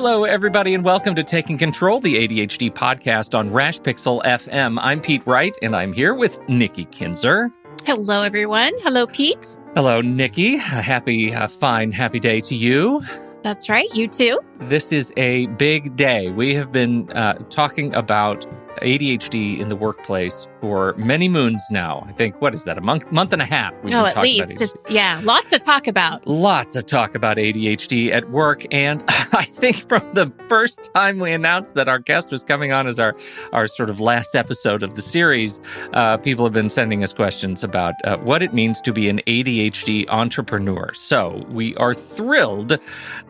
Hello, everybody, and welcome to Taking Control, the ADHD podcast on Rash Pixel FM. I'm Pete Wright, and I'm here with Nikki Kinzer. Hello, everyone. Hello, Pete. Hello, Nikki. A happy, fine, happy day to you. That's right. You too. This is a big day. We have been talking about ADHD in the workplace for many moons now. I think, what is that, a month and a half? At least. Lots to talk about. Lots of talk about ADHD at work. And I think from the first time we announced that our guest was coming on as our sort of last episode of the series, people have been sending us questions about what it means to be an ADHD entrepreneur. So we are thrilled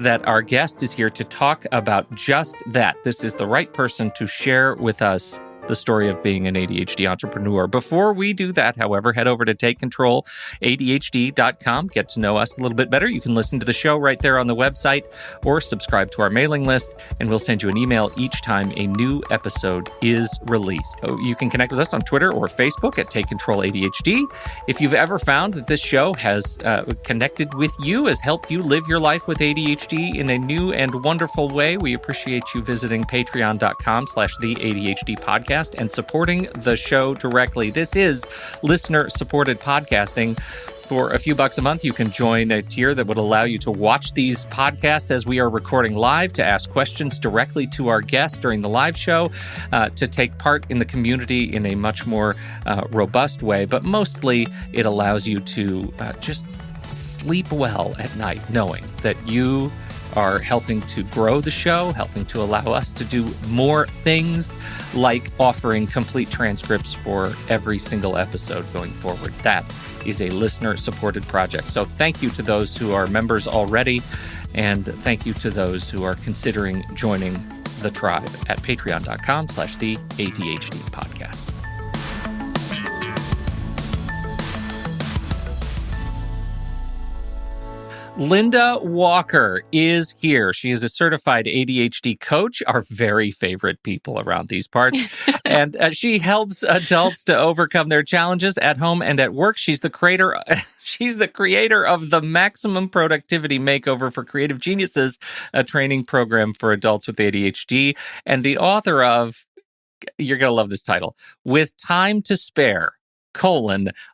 that our guest is here to talk about just that. This is the right person to share with us the story of being an ADHD entrepreneur. Before we do that, however, head over to takecontroladhd.com. Get to know us a little bit better. You can listen to the show right there on the website or subscribe to our mailing list, and we'll send you an email each time a new episode is released. You can connect with us on Twitter or Facebook at Take Control ADHD. If you've ever found that this show has connected with you, has helped you live your life with ADHD in a new and wonderful way, we appreciate you visiting patreon.com/the ADHD podcast and supporting the show directly. This is listener-supported podcasting. For a few bucks a month, you can join a tier that would allow you to watch these podcasts as we are recording live, to ask questions directly to our guests during the live show, to take part in the community in a much more robust way. But mostly, it allows you to just sleep well at night, knowing that you are helping to grow the show, helping to allow us to do more things like offering complete transcripts for every single episode going forward. That is a listener-supported project. So thank you to those who are members already, and thank you to those who are considering joining the tribe at patreon.com/the ADHD podcast. Linda Walker is here. She is a certified ADHD coach, our very favorite people around these parts. And she helps adults to overcome their challenges at home and at work. She's the creator of the Maximum Productivity Makeover for Creative Geniuses, a training program for adults with ADHD, and the author of, you're going to love this title, With Time to Spare,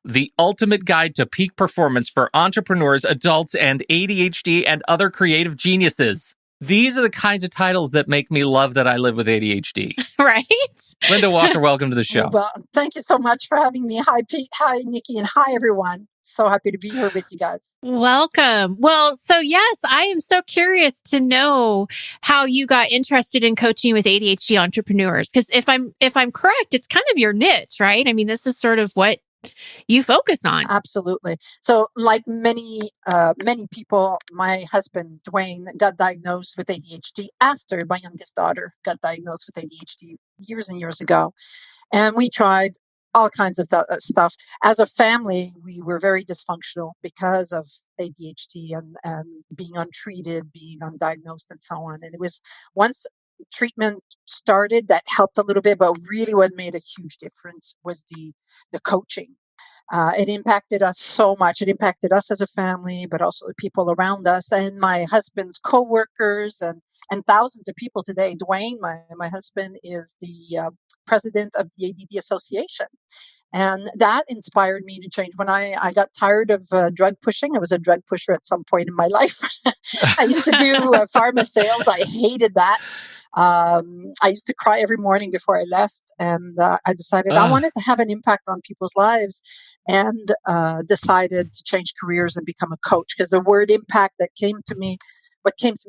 the ultimate guide to peak performance for entrepreneurs, adults, and ADHD and other creative geniuses. These are the kinds of titles that make me love that I live with ADHD. Right? Linda Walker, welcome to the show. Well, thank you so much for having me. Hi, Pete. Hi, Nikki. And hi, everyone. So happy to be here with you guys. Welcome. Well, so yes, I am so curious to know how you got interested in coaching with ADHD entrepreneurs. Because if I'm correct, it's kind of your niche, right? I mean, this is sort of what you focus on. Absolutely. So like many people, my husband, Dwayne, got diagnosed with ADHD after my youngest daughter got diagnosed with ADHD years and years ago. And we tried all kinds of stuff. As a family, we were very dysfunctional because of ADHD and being untreated, being undiagnosed, and so on. And it was once treatment started that helped a little bit, but really what made a huge difference was the coaching. It impacted us so much. It impacted us as a family, but also the people around us and my husband's coworkers and thousands of people today. Dwayne, my husband, is the president of the ADD Association. And that inspired me to change. When I got tired of drug pushing, I was a drug pusher at some point in my life. I used to do pharma sales. I hated that. I used to cry every morning before I left. And I decided I wanted to have an impact on people's lives and decided to change careers and become a coach. Because the word impact what came to me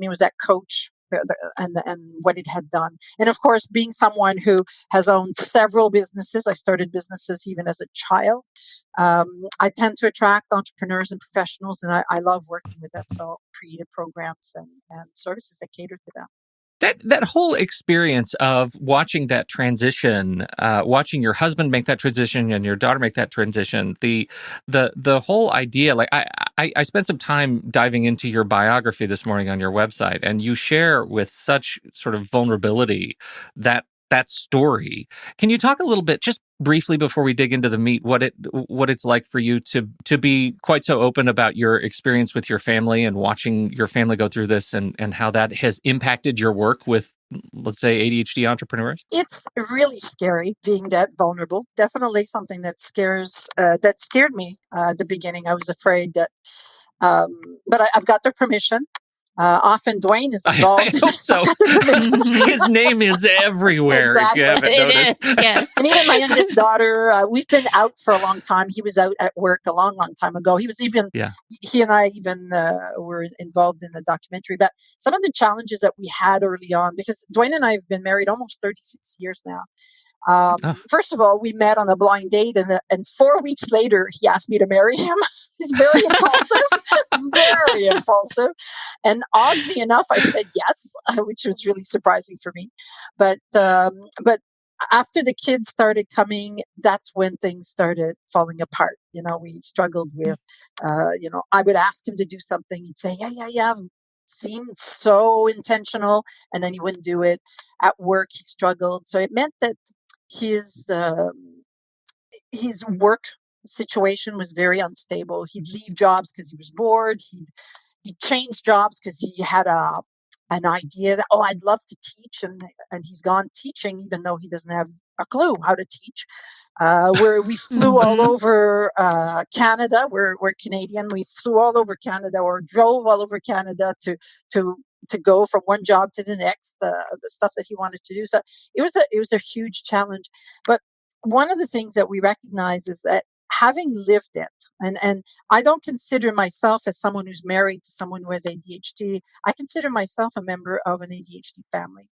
was that coach. And what it had done. And of course, being someone who has owned several businesses, I started businesses even as a child. I tend to attract entrepreneurs and professionals, and I love working with them. So creative programs and services that cater to them. That whole experience of watching that transition, watching your husband make that transition and your daughter make that transition, the whole idea, like I spent some time diving into your biography this morning on your website, and you share with such sort of vulnerability that that story. Can you talk a little bit, just briefly before we dig into the meat, what it's like for you to be quite so open about your experience with your family and watching your family go through this, and how that has impacted your work with, let's say, ADHD entrepreneurs? It's really scary being that vulnerable. Definitely something that scared me at the beginning. I was afraid that, but I've got their permission. Often Dwayne is I involved. hope so. I've got their permission. His name is everywhere, if you haven't It noticed. is, yes. And even my youngest daughter, we've been out for a long time. He was out at work a long, long time ago. He and I even were involved in the documentary. But some of the challenges that we had early on, because Dwayne and I have been married almost 36 years now. First of all, we met on a blind date, and 4 weeks later, he asked me to marry him. He's very impulsive, very impulsive. And oddly enough, I said yes, which was really surprising for me. But after the kids started coming, that's when things started falling apart. We struggled with, I would ask him to do something. He'd say, yeah. Seemed so intentional, and then he wouldn't do it. At work, he struggled. So it meant that his work situation was very unstable. He'd leave jobs because he was bored. He'd change jobs because he had an idea that, I'd love to teach, and he's gone teaching even though he doesn't have a clue how to teach. Where we flew all over Canada. We're Canadian. We flew all over Canada, or drove all over Canada to go from one job to the next. The stuff that he wanted to do. So it was a huge challenge. But one of the things that we recognize is that, having lived it, and I don't consider myself as someone who's married to someone who has ADHD. I consider myself a member of an ADHD family.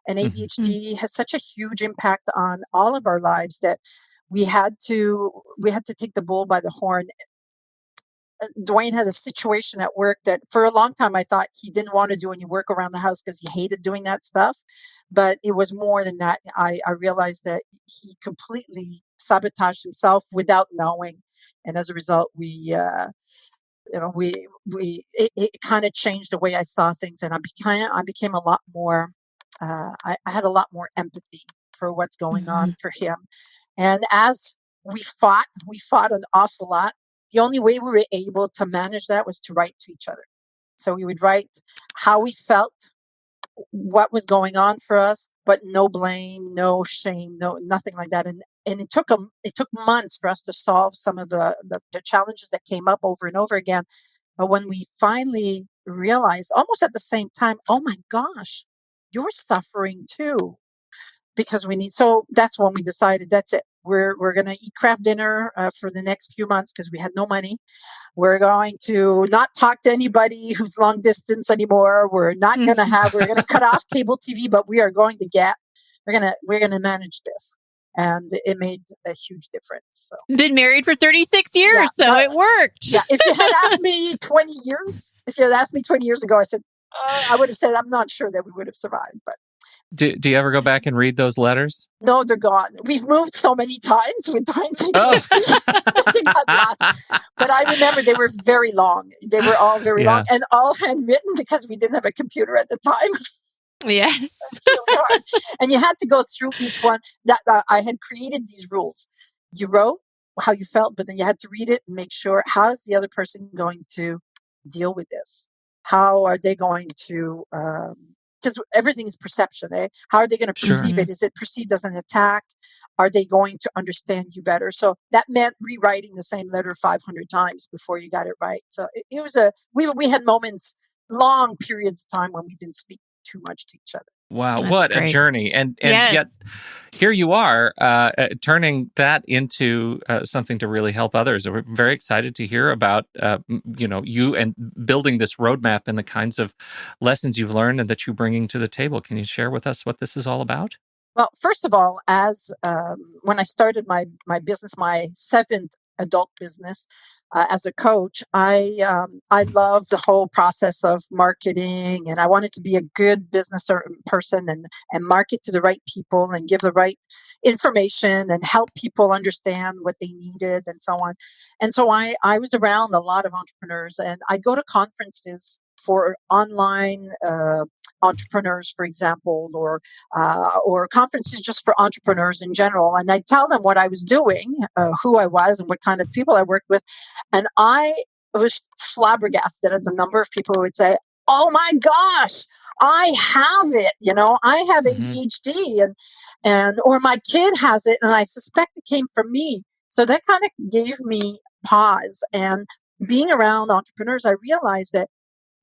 And ADHD has such a huge impact on all of our lives that we had to take the bull by the horn. Dwayne had a situation at work that for a long time I thought he didn't want to do any work around the house because he hated doing that stuff. But it was more than that. I realized that he completely sabotaged himself without knowing. And as a result, it kind of changed the way I saw things. And I became a lot more, I had a lot more empathy for what's going on for him. And as we fought an awful lot. The only way we were able to manage that was to write to each other. So we would write how we felt, what was going on for us, but no blame, no shame, nothing like that. And it took months for us to solve some of the challenges that came up over and over again. But when we finally realized, almost at the same time, oh my gosh, you're suffering too. So that's when we decided, that's it. We're going to eat craft dinner for the next few months because we had no money. We're going to not talk to anybody who's long distance anymore. We're going to cut off cable TV, but we're going to manage this. And it made a huge difference. So. Been married for 36 years, so it worked. Yeah. If you had asked me 20 years ago, I would have said, I'm not sure that we would have survived, but. Do you ever go back and read those letters? No, they're gone. We've moved so many times with Dwayne's ADHD. They got lost. But I remember they were very long. They were all very long and all handwritten because we didn't have a computer at the time. Yes. It's really hard. And you had to go through each one. That I had created these rules. You wrote how you felt, but then you had to read it and make sure, how is the other person going to deal with this? How are they going to... because everything is perception, eh? How are they going to perceive it? Is it perceived as an attack? Are they going to understand you better? So that meant rewriting the same letter 500 times before you got it right. So it was we had moments, long periods of time when we didn't speak too much to each other. Wow, That's what great. A journey. And yes. Yet here you are turning that into something to really help others. We're very excited to hear about you and building this roadmap and the kinds of lessons you've learned and that you're bringing to the table. Can you share with us what this is all about? Well, first of all, as when I started my business, my seventh adult business as a coach, I love the whole process of marketing, and I wanted to be a good business person and market to the right people and give the right information and help people understand what they needed and so on. And so I was around a lot of entrepreneurs, and I go to conferences for online entrepreneurs, for example, or conferences just for entrepreneurs in general. And I'd tell them what I was doing, who I was, and what kind of people I worked with. And I was flabbergasted at the number of people who would say, "Oh my gosh, I have it. I have ADHD, and or my kid has it, and I suspect it came from me." So that kind of gave me pause. And being around entrepreneurs, I realized that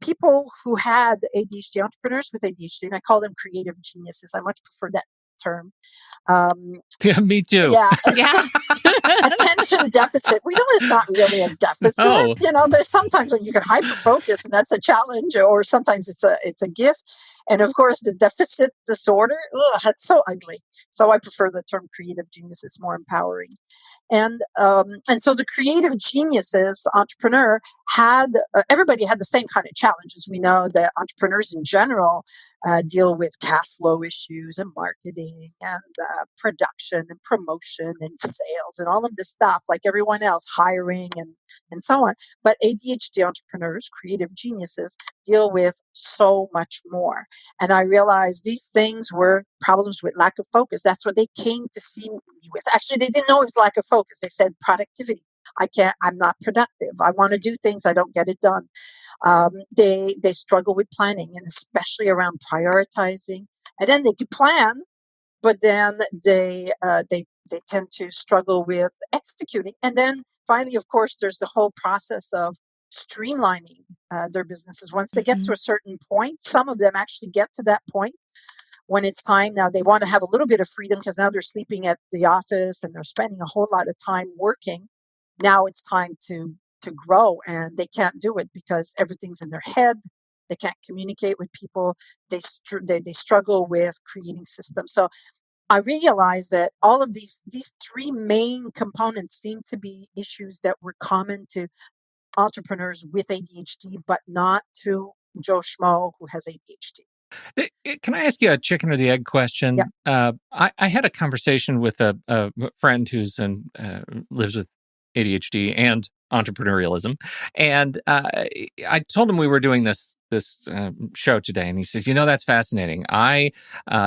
people who had ADHD, entrepreneurs with ADHD, and I call them creative geniuses. I much prefer that term. Yeah, me too. Yeah, it's Yeah. just attention deficit. We know it's not really a deficit. Oh. There's sometimes when you can hyper focus, and that's a challenge, or sometimes it's a gift. And of course, the deficit disorder, that's so ugly. So I prefer the term creative genius. It's more empowering. And so the creative geniuses, entrepreneur, had everybody had the same kind of challenges. We know that entrepreneurs in general deal with cash flow issues and marketing and production and promotion and sales and all of this stuff, like everyone else, hiring and so on. But ADHD entrepreneurs, creative geniuses, deal with so much more. And I realized these things were problems with lack of focus. That's what they came to see me with. Actually, they didn't know it was lack of focus. They said productivity. I'm not productive. I want to do things. I don't get it done. They struggle with planning, and especially around prioritizing. And then they could plan, but then they tend to struggle with executing. And then finally, of course, there's the whole process of streamlining their businesses. Once they get to a certain point, some of them actually get to that point when it's time. Now they want to have a little bit of freedom because now they're sleeping at the office and they're spending a whole lot of time working. Now it's time to grow, and they can't do it because everything's in their head. They can't communicate with people. They struggle with creating systems. So I realized that all of these three main components seem to be issues that were common to entrepreneurs with ADHD, but not to Joe Schmo who has ADHD. Can I ask you a chicken or the egg question? Yeah. I had a conversation with a friend who's lives with ADHD and entrepreneurialism, and I told him we were doing this show today, and he says, "That's fascinating. I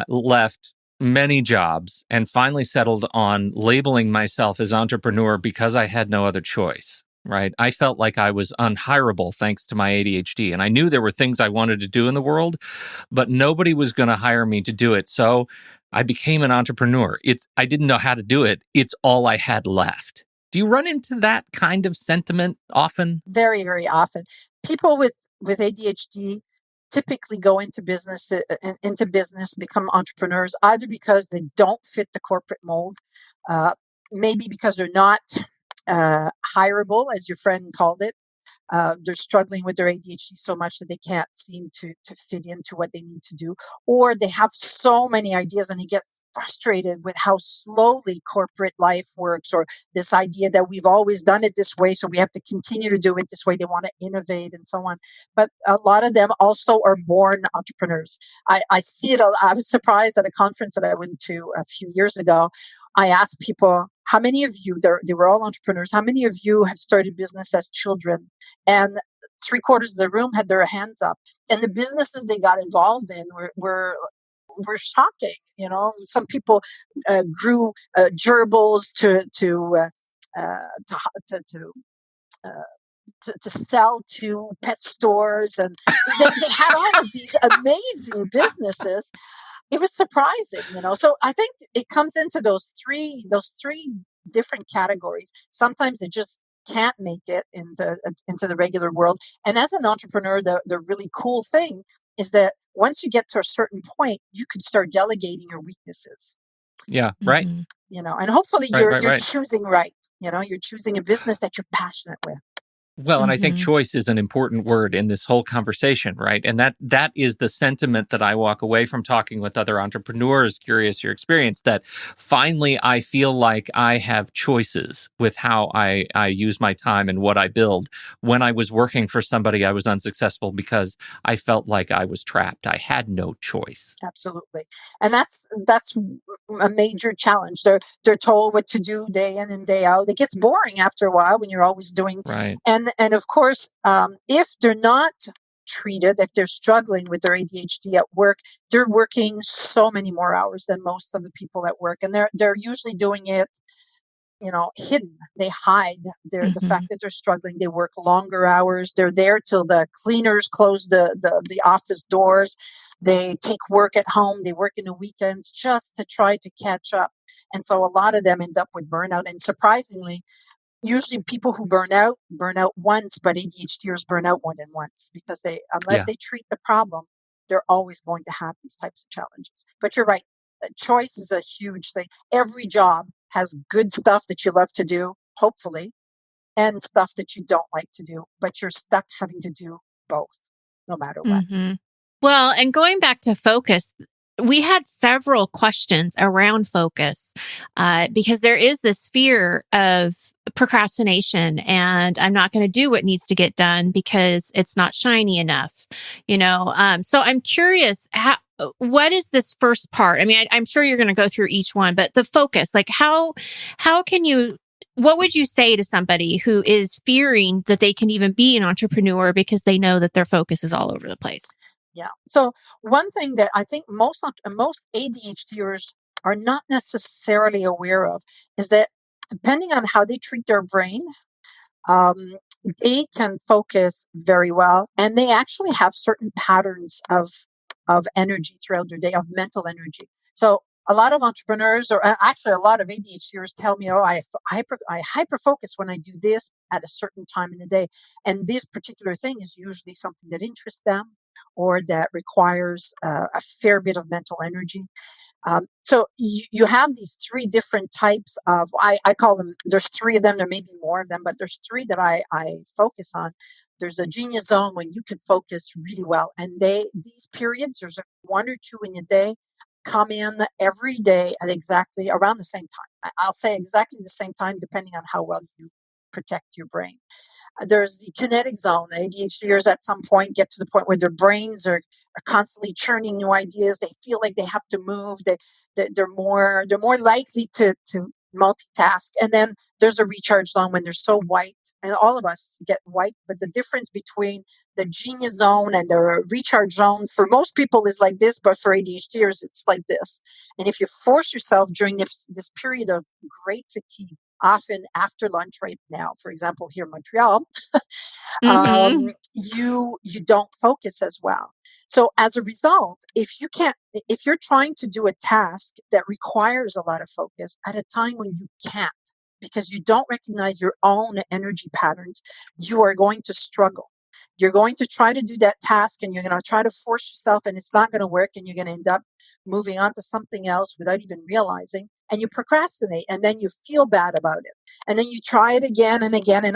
left many jobs and finally settled on labeling myself as entrepreneur because I had no other choice." Right. I felt like I was unhireable thanks to my ADHD. And I knew there were things I wanted to do in the world, but nobody was going to hire me to do it. So I became an entrepreneur. I didn't know how to do it. It's all I had left. Do you run into that kind of sentiment often? Very, very often. People with ADHD typically go into business, become entrepreneurs, either because they don't fit the corporate mold, maybe because they're not hireable, as your friend called it. They're struggling with their ADHD so much that they can't seem to fit into what they need to do, or they have so many ideas and they get frustrated with how slowly corporate life works, or this idea that we've always done it this way, so we have to continue to do it this way. They want to innovate and so on. But a lot of them also are born entrepreneurs. I see it. I was surprised at a conference that I went to a few years ago. I asked people, how many of you, they were all entrepreneurs, how many of you have started business as children? And 3/4 of the room had their hands up. And the businesses they got involved in were shocking. Some people grew gerbils to sell to pet stores, and they had all of these amazing businesses. It was surprising, So I think it comes into those three different categories. Sometimes it just can't make it into the regular world. And as an entrepreneur, the really cool thing is that once you get to a certain point, you can start delegating your weaknesses. Yeah, right. And hopefully you're right. choosing right. You're choosing a business that you're passionate with. Well, and I think choice is an important word in this whole conversation, right? And that is the sentiment that I walk away from talking with other entrepreneurs, curious your experience, that finally I feel like I have choices with how I use my time and what I build. When I was working for somebody, I was unsuccessful because I felt like I was trapped. I had no choice. Absolutely. And that's a major challenge. They're told what to do day in and day out. It gets boring after a while when you're always doing. Right. And of course, if they're not treated, if they're struggling with their ADHD at work, they're working so many more hours than most of the people at work. And they're usually doing it, hidden. They hide the fact Mhm. that they're struggling. They work longer hours. They're there till the cleaners close the office doors. They take work at home. They work in the weekends just to try to catch up. And so a lot of them end up with burnout. And surprisingly, usually people who burn out once, but ADHDers burn out more than once because unless Yeah. they treat the problem, they're always going to have these types of challenges. But you're right. Choice is a huge thing. Every job has good stuff that you love to do, hopefully, and stuff that you don't like to do, but you're stuck having to do both, no matter what. Mhm. Well, and going back to focus, we had several questions around focus because there is this fear of procrastination and I'm not going to do what needs to get done because it's not shiny enough, So I'm curious, what is this first part? I mean, I'm sure you're going to go through each one, but the focus, like how can you what would you say to somebody who is fearing that they can even be an entrepreneur because they know that their focus is all over the place? Yeah. So one thing that I think most ADHDers are not necessarily aware of is that depending on how they treat their brain, um, they can focus very well, and they actually have certain patterns of energy throughout their day, of mental energy. So a lot of entrepreneurs, or actually a lot of ADHDers, tell me, "Oh, I hyper focus when I do this at a certain time in the day," and this particular thing is usually something that interests them or that requires a fair bit of mental energy. So you have these three different types of, I call them, there's three of them, there may be more of them, but there's three that I focus on. There's a genius zone when you can focus really well. And these periods, there's one or two in a day, come in every day at exactly around the same time. I'll say exactly the same time, depending on how well you protect your brain. There's the kinetic zone. The ADHDers at some point get to the point where their brains are constantly churning new ideas. They feel like they have to move. They're more likely to multitask. And then there's a recharge zone when they're so white, and all of us get white. But the difference between the genius zone and the recharge zone for most people is like this, but for ADHDers it's like this. And if you force yourself during this period of great fatigue, often after lunch right now, for example, here in Montreal, Mm-hmm. you don't focus as well. So as a result, if you're trying to do a task that requires a lot of focus at a time when you can't, because you don't recognize your own energy patterns, you are going to struggle. You're going to try to do that task and you're going to try to force yourself, and it's not going to work, and you're going to end up moving on to something else without even realizing, and you procrastinate, and then you feel bad about it. And then you try it again and again, and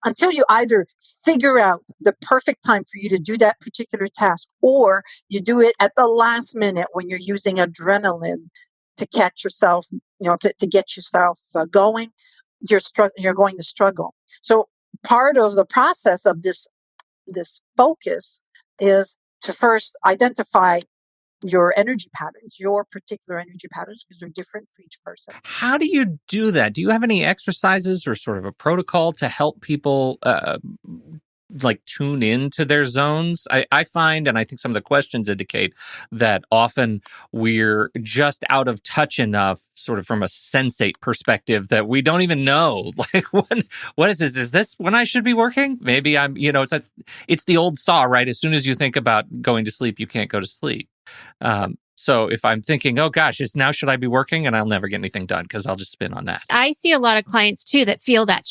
until you either figure out the perfect time for you to do that particular task, or you do it at the last minute when you're using adrenaline to catch yourself, to get yourself going, you're going to struggle. So part of the process of this focus is to first identify your energy patterns, your particular energy patterns, because they're different for each person. How do you do that? Do you have any exercises or sort of a protocol to help people like tune into their zones? I find, and I think some of the questions indicate that often we're just out of touch enough, sort of from a sensate perspective, that we don't even know, like, what is this? Is this when I should be working? Maybe it's the old saw, right? As soon as you think about going to sleep, you can't go to sleep. So if I'm thinking, oh gosh, should I be working? And I'll never get anything done because I'll just spin on that. I see a lot of clients too that feel that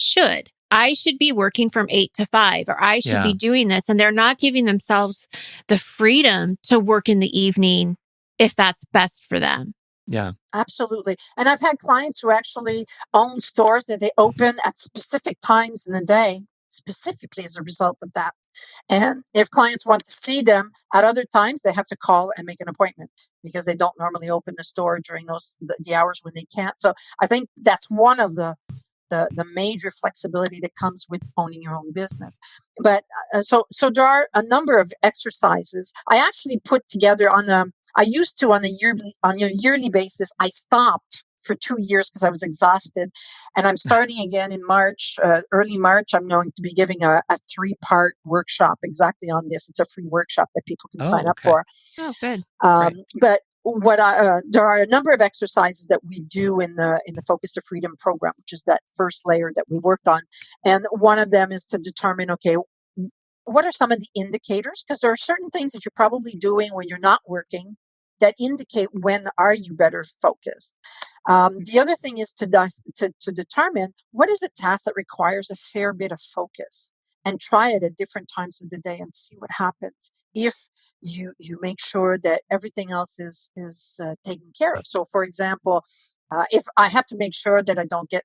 I should be working from 8 to 5, or I should be doing this. And they're not giving themselves the freedom to work in the evening if that's best for them. Yeah. Absolutely. And I've had clients who actually own stores that they open at specific times in the day, specifically as a result of that. And if clients want to see them at other times, they have to call and make an appointment because they don't normally open the store during the hours when they can't. So I think that's one of the major flexibility that comes with owning your own business. But so there are a number of exercises I actually put together on a yearly basis. I stopped for 2 years because I was exhausted. And I'm starting again in March, early March. I'm going to be giving a 3-part workshop exactly on this. It's a free workshop that people can sign Oh, up okay. for. Oh, good. Great. But there are a number of exercises that we do in the Focus to Freedom program, which is that first layer that we worked on. And one of them is to determine, okay, what are some of the indicators? Because there are certain things that you're probably doing when you're not working that indicate when are you better focused. The other thing is to determine what is a task that requires a fair bit of focus, and try it at different times of the day and see what happens if you make sure that everything else is taken care of. So, for example, if I have to make sure that I don't get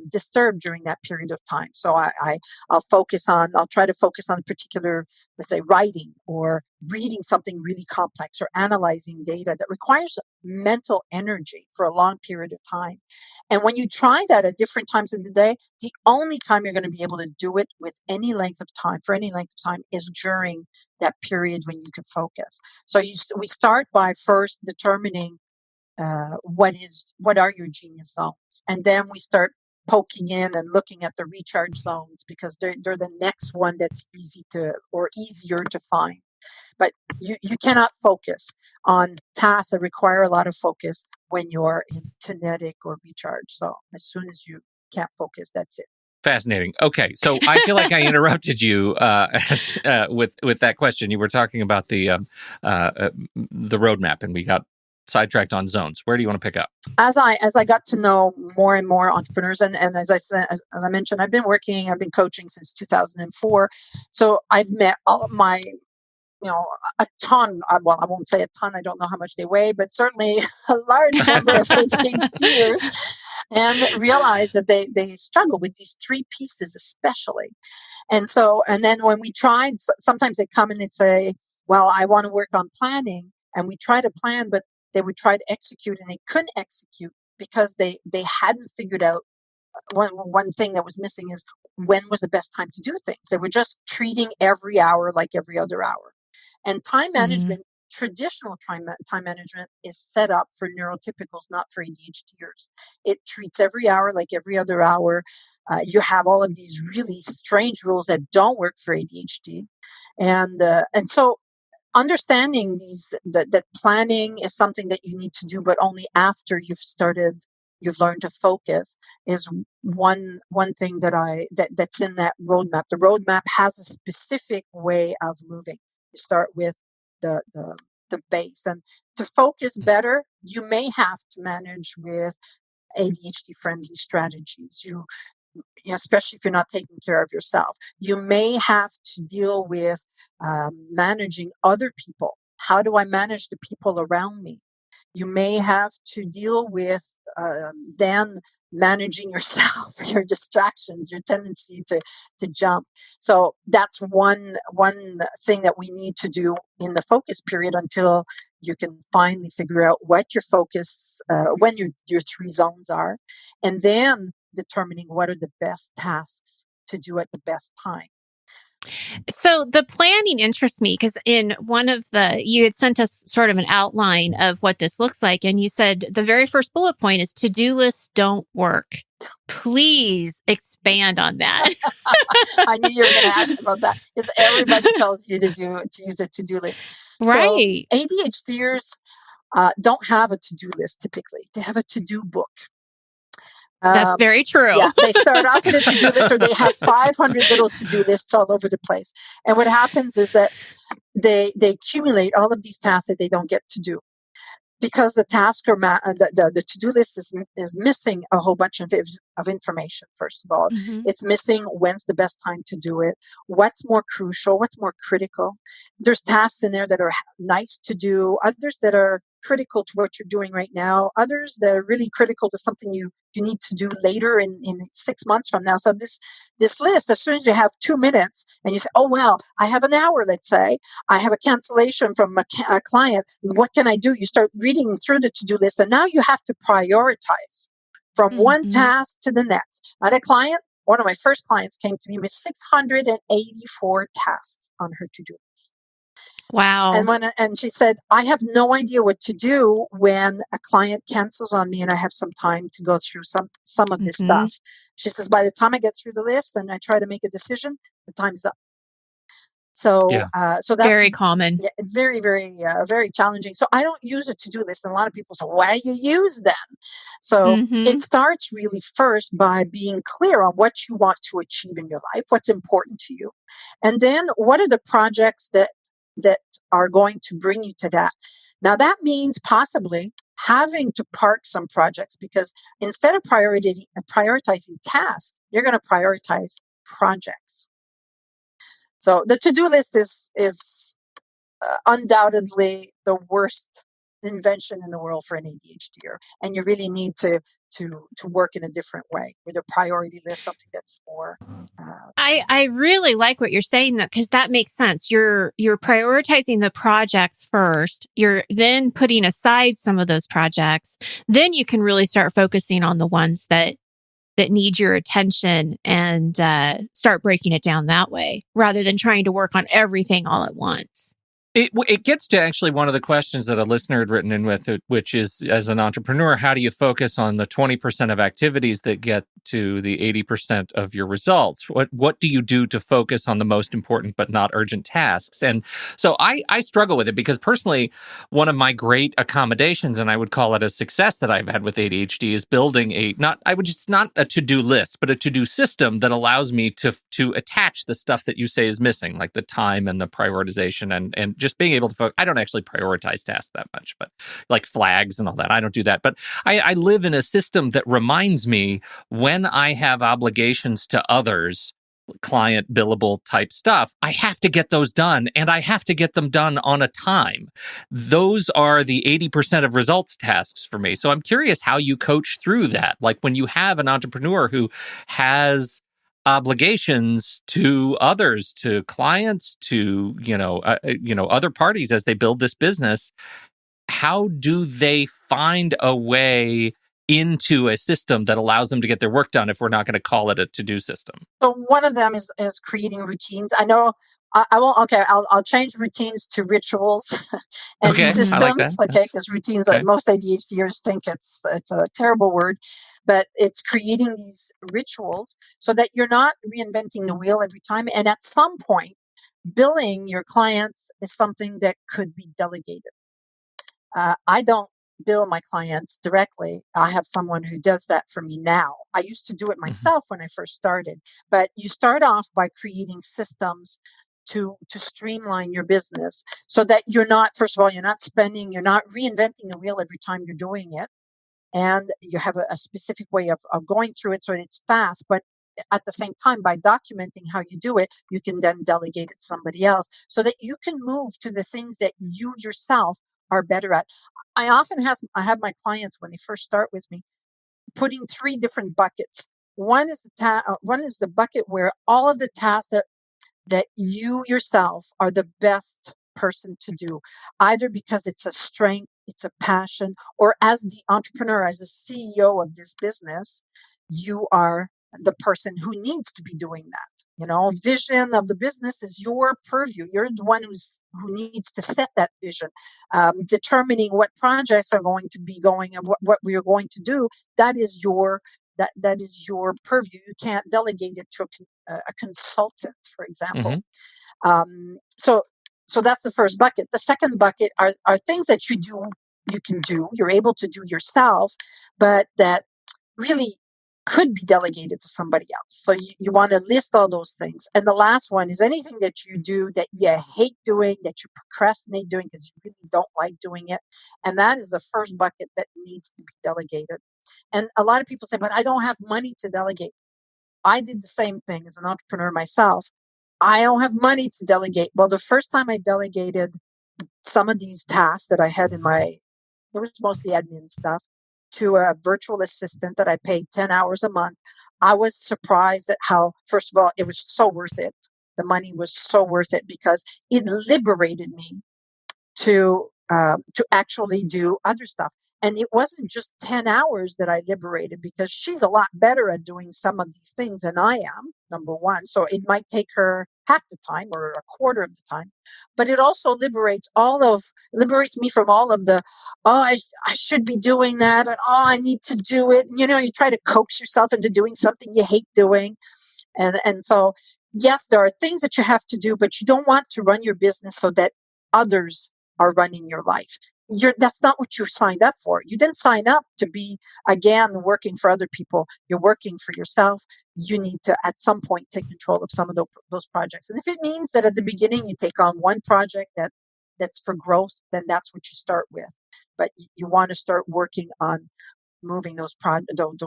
disturbed during that period of time, so I'll try to focus on a particular, let's say, writing or reading something really complex or analyzing data that requires mental energy for a long period of time. And when you try that at different times of the day, the only time you're going to be able to do it with any length of time, for any length of time, is during that period when you can focus. So we start by first determining what are your genius zones, and then we start poking in and looking at the recharge zones, because they're the next one that's easier to find. But you cannot focus on tasks that require a lot of focus when you're in kinetic or recharge. So as soon as you can't focus, that's it. Fascinating. Okay, so I feel like I interrupted you with that question. You were talking about the roadmap, and we got sidetracked on zones. Where do you want to pick up? As I got to know more and more entrepreneurs, and as I said, as I mentioned, I've been coaching since 2004. So I've met all of my, a ton. Well, I won't say a ton. I don't know how much they weigh, but certainly a large number of ADHDers, and realize that they struggle with these 3 pieces, especially. And then when we tried, sometimes they come and they say, "Well, I want to work on planning," and we try to plan, but they would try to execute and they couldn't execute because they hadn't figured out one thing that was missing is when was the best time to do things. They were just treating every hour like every other hour. And time management, traditional time management, is set up for neurotypicals, not for ADHDers. It treats every hour like every other hour. You have all of these really strange rules that don't work for ADHD, and so understanding that planning is something that you need to do, but only after you've learned to focus, is one thing that's in that roadmap. The roadmap has a specific way of moving. You start with the base, and to focus better, you may have to manage with ADHD friendly strategies. Especially if you're not taking care of yourself, you may have to deal with managing other people. How do I manage the people around me? You may have to deal with then managing yourself, your distractions, your tendency to jump. So that's one thing that we need to do in the focus period until you can finally figure out what your focus, when your 3 zones are, and then determining what are the best tasks to do at the best time. So the planning interests me because you had sent us sort of an outline of what this looks like. And you said the very first bullet point is to-do lists don't work. Please expand on that. I knew you were going to ask about that, because everybody tells you to use a to-do list. Right. So ADHDers don't have a to-do list typically. They have a to-do book. That's very true. Yeah, they start off with a to-do list, or they have 500 little to-do lists all over the place. And what happens is that they accumulate all of these tasks that they don't get to do, because the task or the to-do list is missing a whole bunch of information. First of all, it's missing when's the best time to do it, what's more crucial, what's more critical. There's tasks in there that are nice to do, others that are critical to what you're doing right now, others that are really critical to something you need to do later in 6 months from now. So this list, as soon as you have 2 minutes and you say, "Oh, well, I have an hour," let's say, "I have a cancellation from a client. What can I do?" You start reading through the to-do list, and now you have to prioritize from one task to the next. I had a client, one of my first clients, came to me with 684 tasks on her to-do list. Wow. And she said, I have no idea what to do when a client cancels on me and I have some time to go through some of this Hmm. stuff. She says, by the time I get through the list and I try to make a decision, the time's up. So, Yeah. so that's Very common. yeah, very, very challenging. So I don't use a to-do list. And a lot of people say, why do you use them? So Hmm. it starts really first by being clear on what you want to achieve in your life, what's important to you. And then what are the projects that are going to bring you to that? Now that means possibly having to park some projects, because instead of prioritizing tasks, you're going to prioritize projects. So the to-do list is undoubtedly the worst invention in the world for an ADHDer, and you really need to work in a different way with a priority list, something that's more. I really like what you're saying though, because that makes sense. You're prioritizing the projects first. You're then putting aside some of those projects. Then you can really start focusing on the ones that need your attention and start breaking it down that way, rather than trying to work on everything all at once. It gets to actually one of the questions that a listener had written in with, which is, as an entrepreneur, how do you focus on the 20% of activities that get to the 80% of your results? What do you do to focus on the most important but not urgent tasks? And so I struggle with it, because personally, one of my great accommodations, and I would call it a success that I've had with ADHD, is building not a to-do list, but a to-do system that allows me to attach the stuff that you say is missing, like the time and the prioritization and just being able to focus. I don't actually prioritize tasks that much, but like flags and all that, I don't do that. But I live in a system that reminds me when I have obligations to others, client billable type stuff, I have to get those done, and I have to get them done on a time. Those are the 80% of results tasks for me. So I'm curious how you coach through that. Like when you have an entrepreneur who has obligations to others, to clients, to other parties as they build this business, how do they find a way into a system that allows them to get their work done, if we're not going to call it a to-do system? So one of them is creating routines. I know I won't. Okay, I'll change routines to rituals and Okay, I Hmm. like that. systems. Okay, because routines, Okay. most ADHDers think it's a terrible word, but it's creating these rituals so that you're not reinventing the wheel every time. And at some point, billing your clients is something that could be delegated. I don't bill my clients directly. I have someone who does that for me now. I used to do it Mhm. myself when I first started, but you start off by creating systems to streamline your business so that you're not, first of all, you're not reinventing the wheel every time you're doing it. And you have a specific way of going through it so that it's fast. But at the same time, by documenting how you do it, you can then delegate it to somebody else so that you can move to the things that you yourself are better at. I have my clients when they first start with me putting three different buckets. One is the bucket where all of the tasks that you yourself are the best person to do, either because it's a strength, it's a passion, or as the entrepreneur, as the CEO of this business, you are the person who needs to be doing that. Vision of the business is your purview. You're the one who needs to set that vision. Determining what projects are going to be going and what we are going to do, that is your purview. You can't delegate it to a consultant, for example. Mhm. So that's the first bucket. The second bucket are things that you're able to do yourself, but that really could be delegated to somebody else. So you want to list all those things. And the last one is anything that you do that you hate doing, that you procrastinate doing because you really don't like doing it. And that is the first bucket that needs to be delegated. And a lot of people say, but I don't have money to delegate. I did the same thing as an entrepreneur myself. I don't have money to delegate. Well, the first time I delegated some of these tasks that I had it was mostly admin stuff, to a virtual assistant that I paid 10 hours a month, I was surprised at how, first of all, it was so worth it. The money was so worth it because it liberated me to actually do other stuff. And it wasn't just 10 hours that I liberated, because she's a lot better at doing some of these things than I am, number one. So it might take her half the time or a quarter of the time. But it also liberates me from all of the, I should be doing that. And, I need to do it. You try to coax yourself into doing something you hate doing. And so, yes, there are things that you have to do, but you don't want to run your business so that others are running your life. That's not what you signed up for. You didn't sign up to be, again, working for other people. You're working for yourself. You need to, at some point, take control of some of those projects. And if it means that at the beginning you take on one project that's for growth, then that's what you start with. But you want to start working on moving those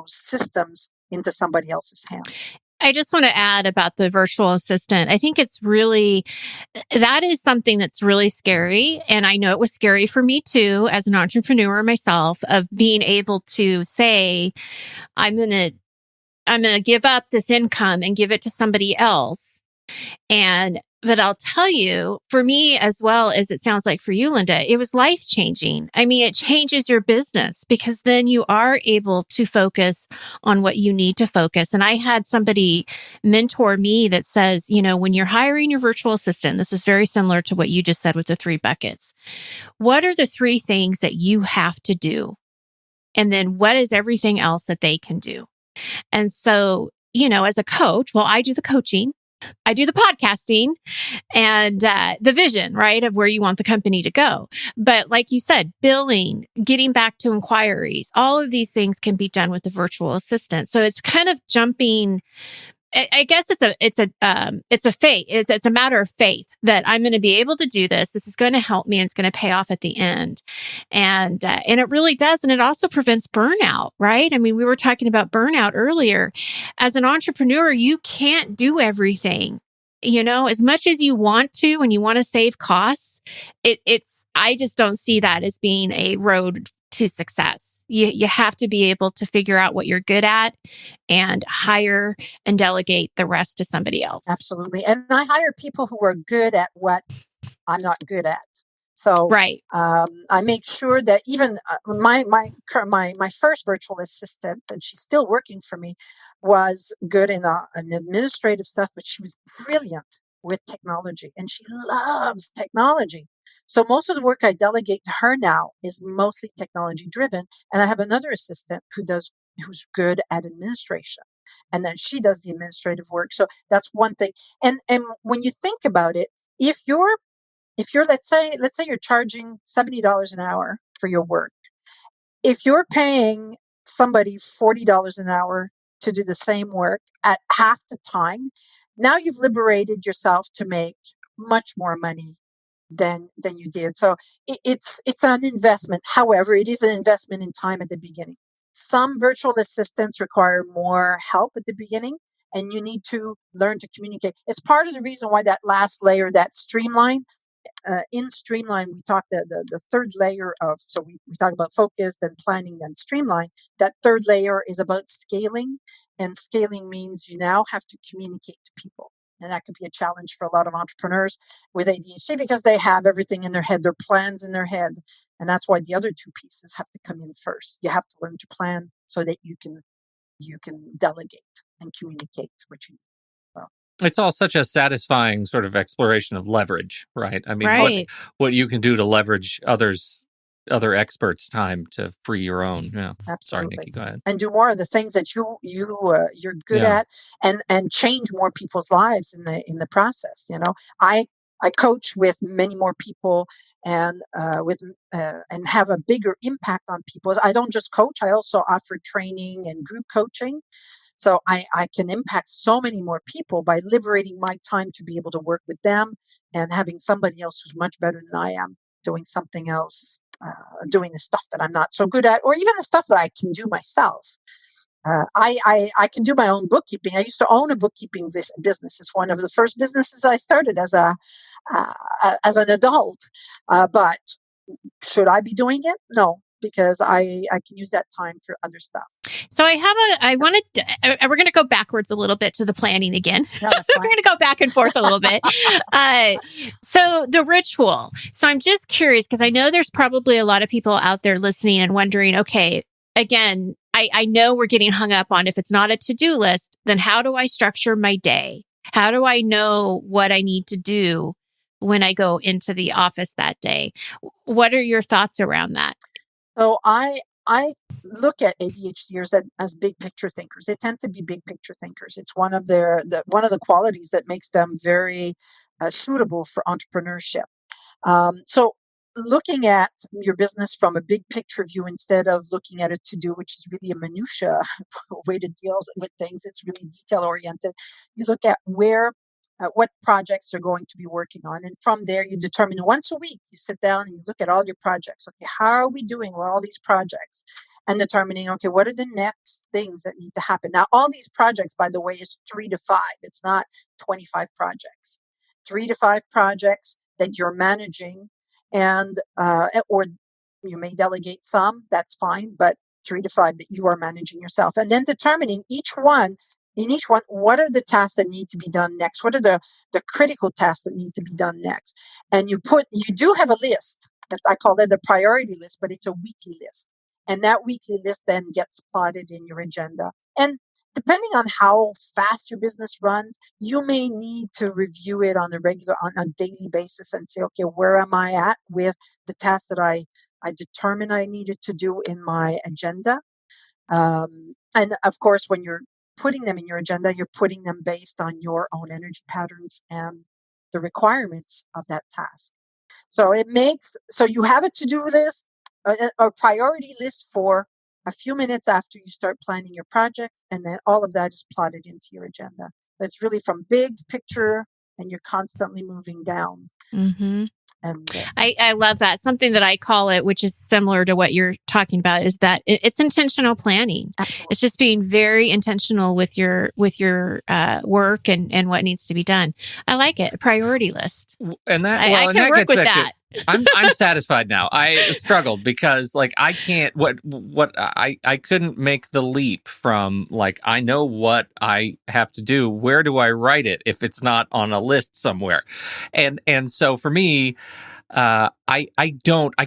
systems into somebody else's hands. I just want to add about the virtual assistant. I think that is something that's really scary. And I know it was scary for me too, as an entrepreneur myself, of being able to say, I'm going to give up this income and give it to somebody else. But I'll tell you, for me, as well as it sounds like for you, Linda, it was life changing. I mean, it changes your business because then you are able to focus on what you need to focus. And I had somebody mentor me that says, when you're hiring your virtual assistant, this is very similar to what you just said with the 3 buckets. What are the 3 things that you have to do? And then what is everything else that they can do? And so, as a coach, well, I do the coaching. I do the podcasting and the vision, right, of where you want the company to go. But like you said, billing, getting back to inquiries, all of these things can be done with the virtual assistant. So it's kind of jumping. I guess it's a faith. It's a matter of faith that I'm going to be able to do this. This is going to help me and it's going to pay off at the end. And it really does. And it also prevents burnout, right? I mean, we were talking about burnout earlier. As an entrepreneur, you can't do everything. As much as you want to and you want to save costs, I just don't see that as being a road to success. You have to be able to figure out what you're good at and hire and delegate the rest to somebody else. Absolutely. And I hire people who are good at what I'm not good at. So right. I make sure that even my first virtual assistant, and she's still working for me, was good in an administrative stuff, but she was brilliant with technology and she loves technology. So most of the work I delegate to her now is mostly technology driven. And I have another assistant who's good at administration. And then she does the administrative work. So that's one thing. And when you think about it, if you're let's say you're charging $70 an hour for your work. If you're paying somebody $40 an hour to do the same work at half the time, now you've liberated yourself to make much more money than you did. So it's an investment. However, it is an investment in time at the beginning. Some virtual assistants require more help at the beginning, and you need to learn to communicate. It's part of the reason why that last layer, that streamline, in streamline, we talk the third layer so we talk about focus, then planning, then streamline. That third layer is about scaling, and scaling means you now have to communicate to people. And that could be a challenge for a lot of entrepreneurs with ADHD because they have everything in their head, their plans in their head. And that's why the other 2 pieces have to come in first. You have to learn to plan so that you can delegate and communicate what you need. It's all such a satisfying sort of exploration of leverage, right? I mean, right. what you can do to leverage other experts' time to free your own. Yeah. Absolutely. Sorry, Nikki, go ahead. And do more of the things that you're good at, and change more people's lives in the process. I coach with many more people and have a bigger impact on people. I don't just coach; I also offer training and group coaching. So I can impact so many more people by liberating my time to be able to work with them and having somebody else who's much better than I am doing something else, doing the stuff that I'm not so good at, or even the stuff that I can do myself. I can do my own bookkeeping. I used to own a bookkeeping business. It's one of the first businesses I started as an adult. But should I be doing it? No, because I can use that time for other stuff. So we're going to go backwards a little bit to the planning again. No, that's We're fine. going to go back and forth a little bit. So the ritual. So I'm just curious because I know there's probably a lot of people out there listening and wondering, okay, again, I know we're getting hung up on if it's not a to-do list, then how do I structure my day? How do I know what I need to do when I go into the office that day? What are your thoughts around that? So I look at ADHDers as big picture thinkers. They tend to be big picture thinkers. It's one of one of the qualities that makes them very suitable for entrepreneurship. So looking at your business from a big picture view instead of looking at a to do, which is really a minutia way to deal with things. It's really detail oriented. You look at what projects you're going to be working on. And from there, you determine once a week, you sit down and you look at all your projects. Okay, how are we doing with all these projects? And determining, okay, what are the next things that need to happen? Now, all these projects, by the way, is 3 to 5. It's not 25 projects. 3 to 5 projects that you're managing, and or you may delegate some, that's fine, but 3 to 5 that you are managing yourself. And then determining in each one, what are the tasks that need to be done next? What are the critical tasks that need to be done next? And you do have a list. I call it a priority list, but it's a weekly list. And that weekly list then gets plotted in your agenda. And depending on how fast your business runs, you may need to review it on a daily basis and say, okay, where am I at with the tasks that I determined I needed to do in my agenda? And of course, when you're putting them in your agenda, you're putting them based on your own energy patterns and the requirements of that task. So you have a to-do list, a priority list for a few minutes after you start planning your projects, and then all of that is plotted into your agenda. That's really from big picture, and you're constantly moving down. Mm-hmm. And I love that. Something that I call it, which is similar to what you're talking about, is that it's intentional planning. absolutely. It's just being very intentional with your work and what needs to be done. I like it. A priority list. And that, I and can that work gets with back that. I'm satisfied now. I struggled because I can't, I couldn't make the leap from I know what I have to do. Where do I write it if it's not on a list somewhere? And so for me, I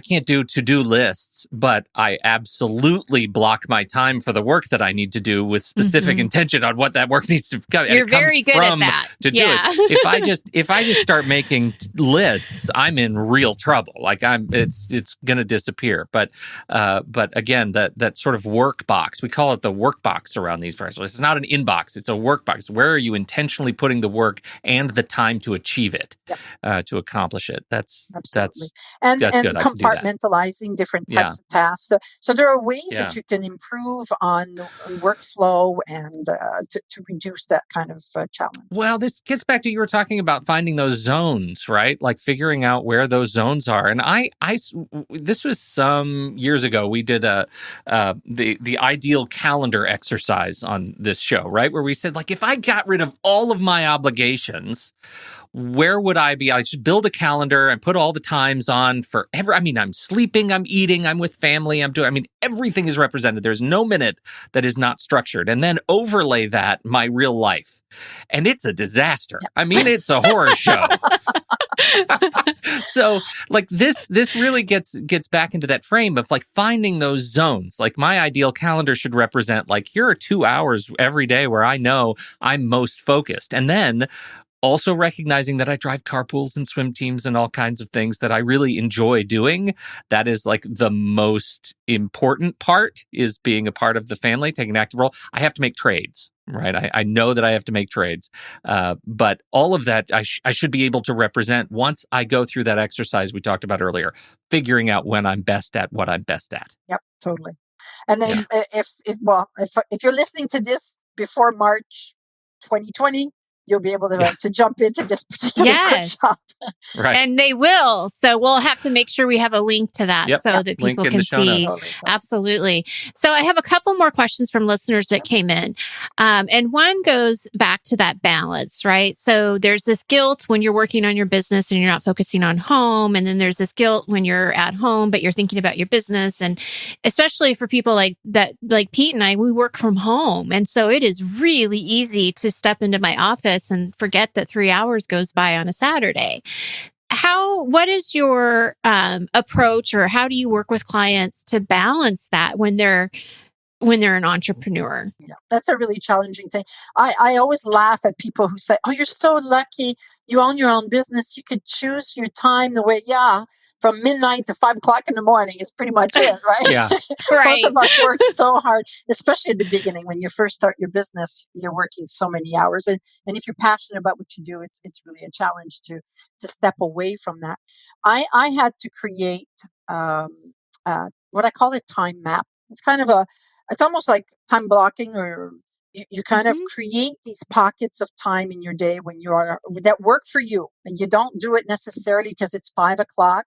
can't do to-do lists, but I absolutely block my time for the work that I need to do with specific intention on what that work needs to come. You're very good at that. To do it. If I just start making lists, I'm in real trouble. It's going to disappear. But again, that sort of work box, we call it the work box around these projects. It's not an inbox, it's a work box. Where are you intentionally putting the work and the time to achieve it, to accomplish it? That's Absolutely. That's And good. I can do that. compartmentalizing different types of tasks. So there are ways that you can improve on workflow and to reduce that kind of challenge. Well, this gets back to you were talking about finding those zones, right? Like figuring out where those zones are. And this was some years ago. We did the ideal calendar exercise on this show, right? Where we said, if I got rid of all of my obligations, where would I be? I should build a calendar and put all the times on for I'm sleeping, I'm eating, I'm with family, everything is represented. There's no minute that is not structured. And then overlay that my real life. And it's a disaster. It's a horror show. So this really gets back into that frame of finding those zones. My ideal calendar should represent here are 2 hours every day where I know I'm most focused. And then also recognizing that I drive carpools and swim teams and all kinds of things that I really enjoy doing. That is the most important part, is being a part of the family, taking an active role. I have to make trades, right? I know that I have to make trades. But all of that, I should be able to represent once I go through that exercise we talked about earlier, figuring out when I'm best at what I'm best at. Yep, totally. And then if you're listening to this before March 2020, you'll be able to jump into this particular workshop. Right. And they will. So we'll have to make sure we have a link to that that people can see. Absolutely. So I have a couple more questions from listeners that came in. And one goes back to that balance, right? So there's this guilt when you're working on your business and you're not focusing on home. And then there's this guilt when you're at home, but you're thinking about your business. And especially for people like Pete and I, we work from home. And so it is really easy to step into my office and forget that 3 hours goes by on a Saturday. What is your approach, or how do you work with clients to balance that when they're when they're an entrepreneur. Yeah, that's a really challenging thing. I always laugh at people who say, "Oh, you're so lucky. You own your own business. You could choose your time the way." Yeah, from midnight to 5 o'clock in the morning is pretty much it, right? Yeah. Most Right. of us work so hard, especially at the beginning when you first start your business. You're working so many hours, and if you're passionate about what you do, it's really a challenge to step away from that. I had to create what I call a time map. It's kind of it's almost like time blocking, or you kind of Mhm. create these pockets of time in your day when you are that work for you, and you don't do it necessarily because it's 5 o'clock,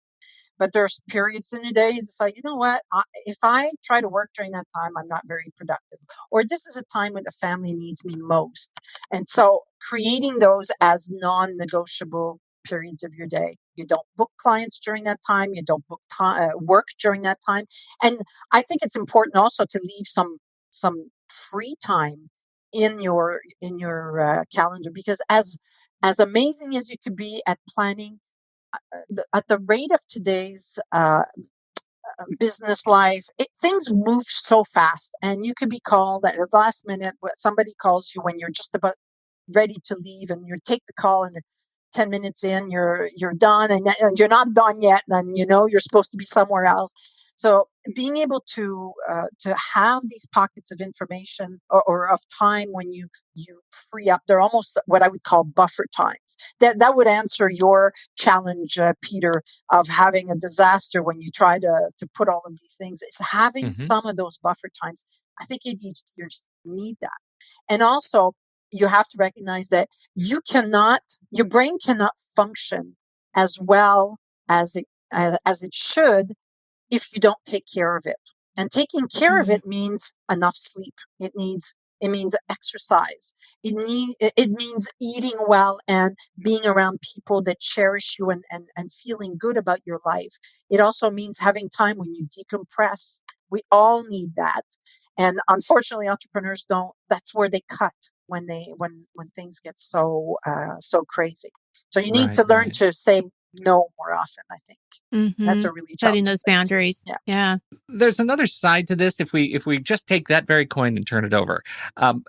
but there's periods in the day you decide, you know what, if I try to work during that time, I'm not very productive, or this is a time when the family needs me most. And so creating those as non-negotiable periods of your day. You don't book clients during that time. You don't book work during that time. And I think it's important also to leave some free time in your calendar, because as amazing as you could be at planning, at the rate of today's business life, things move so fast, and you could be called at the last minute. Somebody calls you when you're just about ready to leave, and you take the call, and 10 minutes in, you're done, and you're not done yet, and you're supposed to be somewhere else. So being able to have these pockets of information, or of time when you free up, they're almost what I would call buffer times. That would answer your challenge, Peter, of having a disaster when you try to put all of these things. It's having Hmm. some of those buffer times. I think ADHDers need that. And also, you have to recognize that your brain cannot function as well as it should if you don't take care of it. And taking care of Mm. it means enough sleep. It means exercise. It means eating well and being around people that cherish you, and feeling good about your life. It also means having time when you decompress. We all need that. And unfortunately, entrepreneurs don't. That's where they cut when things get so crazy. So you need Right, to learn right. to say no more often, I think. That's Mm-hmm. a really Setting challenging those thing. boundaries. Yeah. Yeah. There's another side to this. If we just take that very coin and turn it over, um,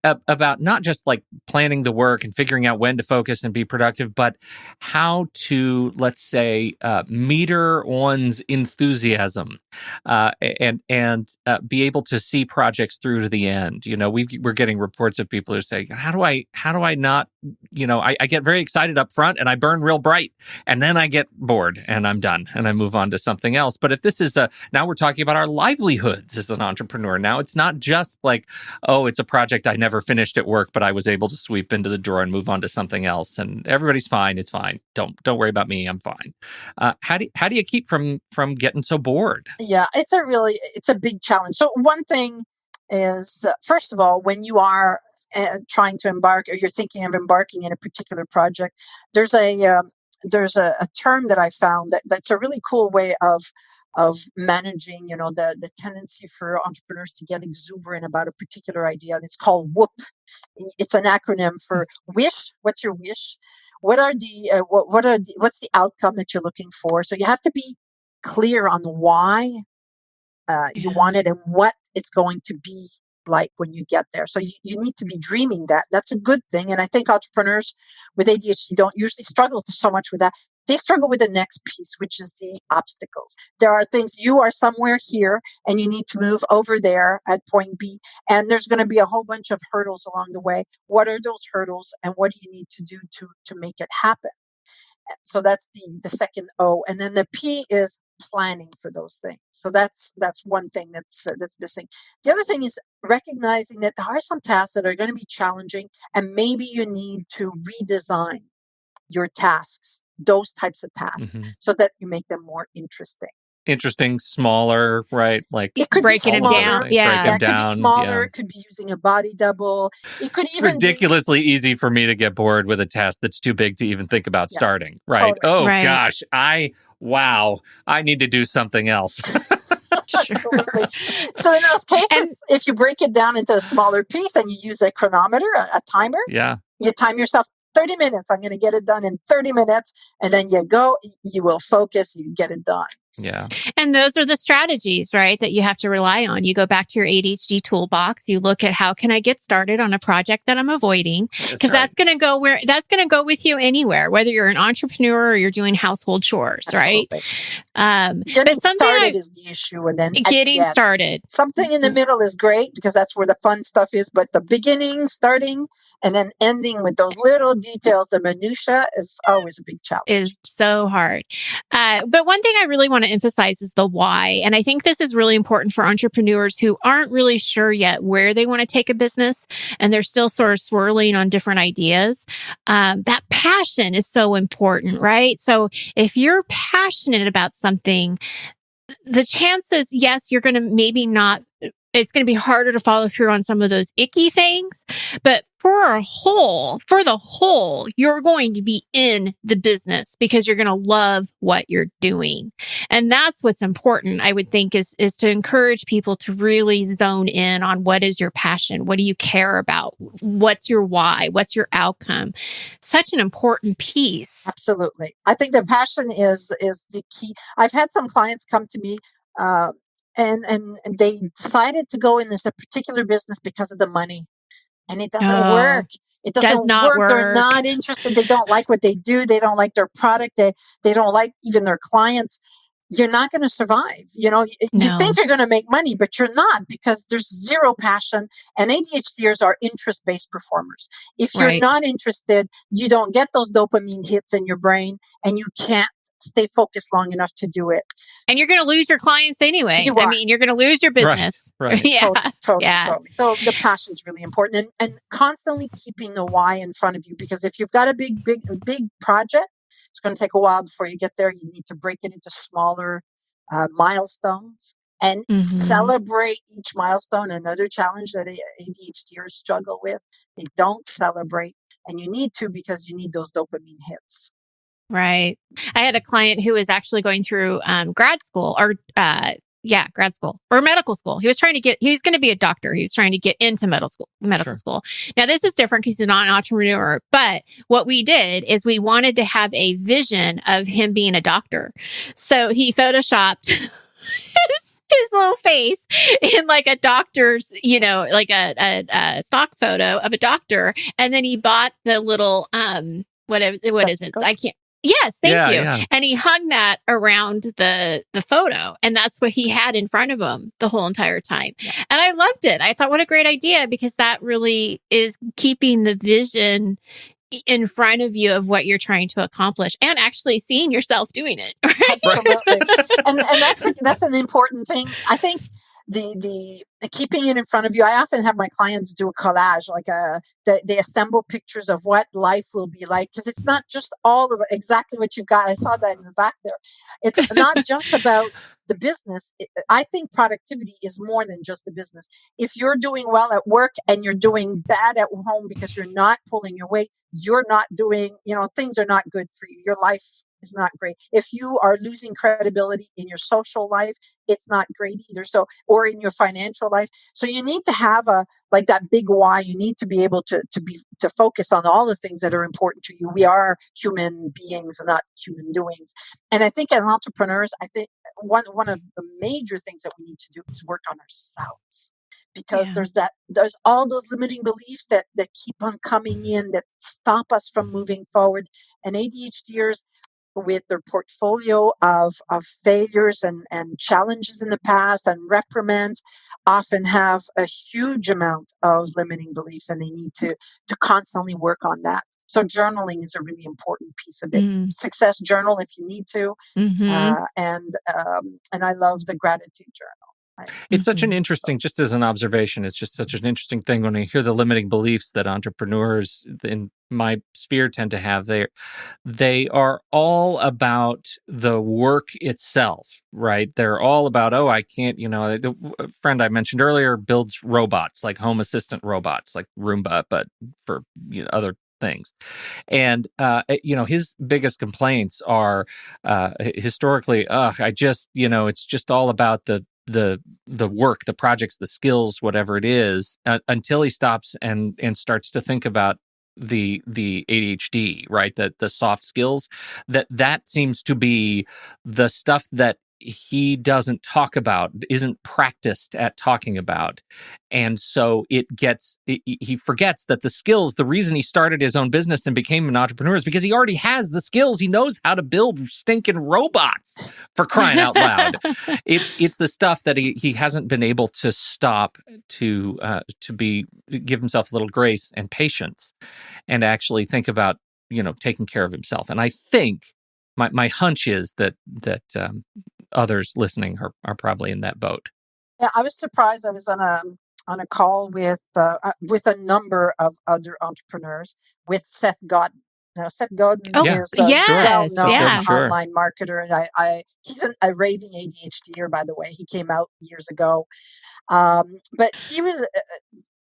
about not just like planning the work and figuring out when to focus and be productive, but how to, let's say, meter one's enthusiasm, and be able to see projects through to the end. We're getting reports of people who say, how do I not, I get very excited up front and I burn real bright, and then I get bored and I'm done and I move on to something else. But if this is now we're talking about our livelihoods as an entrepreneur. Now it's not just like, oh, it's a project I never finished at work, but I was able to sweep into the drawer and move on to something else, and everybody's fine. It's fine. Don't worry about me. I'm fine. How do you keep from getting so bored? Yeah, it's a big challenge. So one thing is, first of all, when you are trying to embark, or you're thinking of embarking in a particular project, there's a term that I found that's a really cool way of managing, the tendency for entrepreneurs to get exuberant about a particular idea. It's called WOOP. It's an acronym for wish. What's your wish? What's the outcome that you're looking for? So you have to be clear on why you Yeah. want it, and what it's going to be like when you get there. So you need to be dreaming that. That's a good thing. And I think entrepreneurs with ADHD don't usually struggle so much with that. They struggle with the next piece, which is the obstacles. There are things, you are somewhere here and you need to move over there at point B. And there's going to be a whole bunch of hurdles along the way. What are those hurdles, and what do you need to do to make it happen? So that's the second O, and then the P is planning for those things. So that's one thing that's missing. The other thing is recognizing that there are some tasks that are going to be challenging, and maybe you need to redesign your tasks, those types of tasks, Hmm. so that you make them more interesting. Interesting, smaller, right? Like It could be Breaking all them of those down. smaller. things. Break Yeah. Yeah, them it could be down. smaller. Yeah. It could be using a body double. It could It's even be, ridiculously easy for me to get bored with a task that's too big to even think about yeah, starting, right? totally. Oh Right. gosh, wow, I need to do something else. Sure. Absolutely. So in those And cases, if you break it down into a smaller piece and you use a chronometer, a timer, Yeah. you time yourself 30 minutes. I'm going to get it done in 30 minutes. And then you go, you will focus, you get it done. Yeah. And those are the strategies, right, that you have to rely on. You go back to your ADHD toolbox. You look at how can I get started on a project that I'm avoiding? Because that's going to go with you anywhere, whether you're an entrepreneur or you're doing household chores, Absolutely. right? Getting But something started is the issue, and then getting started. Something in the middle is great because that's where the fun stuff is. But the beginning, starting, and then ending with those little details, the minutia, is always a big challenge. Is so hard. But one thing I really want to emphasize is the why. And I think this is really important for entrepreneurs who aren't really sure yet where they want to take a business and they're still sort of swirling on different ideas. That passion is so important, right? So if you're passionate about something, the chances, yes, you're going to maybe not, it's going to be harder to follow through on some of those icky things, but for the whole, you're going to be in the business because you're going to love what you're doing. And that's what's important, I would think, is to encourage people to really zone in on what is your passion? What do you care about? What's your why? What's your outcome? Such an important piece. Absolutely. I think the passion is the key. I've had some clients come to me, and they decided to go in this a particular business because of the money, and it doesn't work. It does not work. They're not interested. They don't like what they do. They don't like their product. They don't like even their clients. You're not going to survive. You think you're going to make money, but you're not, because there's zero passion. And ADHDers are interest-based performers. If you're not interested, you don't get those dopamine hits in your brain, and you can't stay focused long enough to do it. And you're going to lose your clients anyway. I mean, you're going to lose your business. Right. Yeah. Totally. So the passion is really important, and constantly keeping the why in front of you, because if you've got a big project, it's going to take a while before you get there. You need to break it into smaller milestones and celebrate each milestone. Another challenge that ADHDers struggle with, they don't celebrate, and you need to, because you need those dopamine hits. Right. I had a client who was actually going through grad school or medical school. He was going to be a doctor. He was trying to get into medical school. Now, this is different because he's not an entrepreneur, but what we did is we wanted to have a vision of him being a doctor. So he photoshopped his little face in like a doctor's, like a stock photo of a doctor. And then he bought the little, what is it? I can't. Yes, thank you. Yeah. And he hung that around the photo, and that's what he had in front of him the whole entire time. Yeah. And I loved it. I thought, what a great idea, because that really is keeping the vision in front of you of what you're trying to accomplish, and actually seeing yourself doing it. Right? Absolutely. and that's an important thing. I think the keeping it in front of you. I often have my clients do a collage, like they assemble pictures of what life will be like, because it's not just all of exactly what you've got. I saw that in the back there. It's not just about the business. I think productivity is more than just the business. If you're doing well at work and you're doing bad at home because you're not pulling your weight, you're not doing, things are not good for you. Your life is not great. If you are losing credibility in your social life, it's not great either. So, or in your financial life. So you need to have that big why. You need to be able to focus on all the things that are important to you. We are human beings and not human doings. And I think as entrepreneurs, one of the major things that we need to do is work on ourselves. Because there's all those limiting beliefs that keep on coming in, that stop us from moving forward. And ADHDers, with their portfolio of failures and challenges in the past and reprimands, often have a huge amount of limiting beliefs, and they need to constantly work on that. So journaling is a really important piece of it. Mm-hmm. Success journal if you need to. Mm-hmm. And I love the gratitude journal. It's such an interesting, just as an observation, it's just such an interesting thing when I hear the limiting beliefs that entrepreneurs in my sphere tend to have. They are all about the work itself, right? They're all about, I can't, the friend I mentioned earlier builds robots, like home assistant robots, like Roomba, but for other things. And, his biggest complaints are historically, it's just all about the work, the projects, the skills, whatever it is, until he stops and starts to think about the ADHD, right? The soft skills, that seems to be the stuff that he doesn't talk about, isn't practiced at talking about. And so he forgets that the skills, the reason he started his own business and became an entrepreneur is because he already has the skills. He knows how to build stinking robots, for crying out loud. It's the stuff that he hasn't been able to stop to give himself a little grace and patience and actually think about, taking care of himself. And I think my hunch is that others listening are probably in that boat. Yeah, I was surprised. I was on a call with a number of other entrepreneurs with Seth Godin. Now, Seth Godin is a well-known online marketer, and he's a raving ADHDer, by the way. He came out years ago, but he was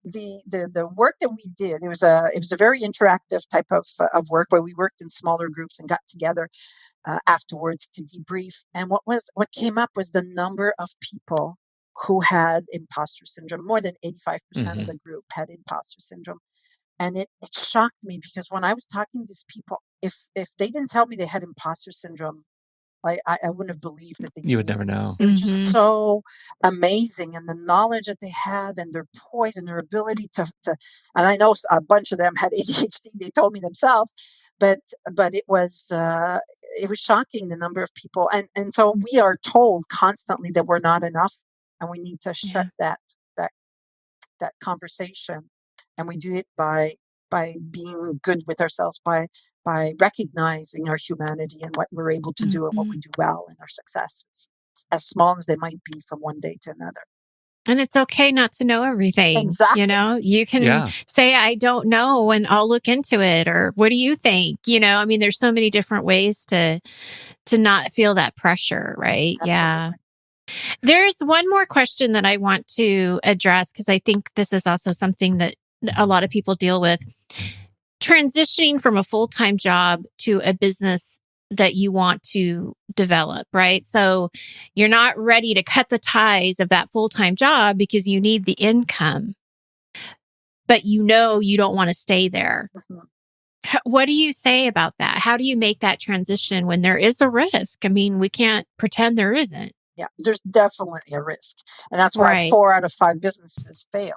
the work that we did. It was a very interactive type of work where we worked in smaller groups and got together afterwards to debrief. And what came up was the number of people who had imposter syndrome. More than 85% of the group had imposter syndrome. And it shocked me because when I was talking to these people, if they didn't tell me they had imposter syndrome, I wouldn't have believed that they did. You would never know. They were just so amazing, and the knowledge that they had, and their poise, and their ability to. And I know a bunch of them had ADHD. They told me themselves, but it was shocking, the number of people, and so we are told constantly that we're not enough, and we need to shut that conversation, and we do it by being good with ourselves, by recognizing our humanity and what we're able to do and what we do well, and our successes, as small as they might be from one day to another. And it's okay not to know everything. Exactly. You can say, I don't know, and I'll look into it. Or what do you think? There's so many different ways to not feel that pressure, right? Absolutely. Yeah. There's one more question that I want to address, because I think this is also something that a lot of people deal with. Transitioning from a full-time job to a business that you want to develop, right? So you're not ready to cut the ties of that full-time job because you need the income, but you don't want to stay there. What do you say about that? How do you make that transition when there is a risk? We can't pretend there isn't. Yeah, there's definitely a risk. And that's why 4 out of 5 businesses fail.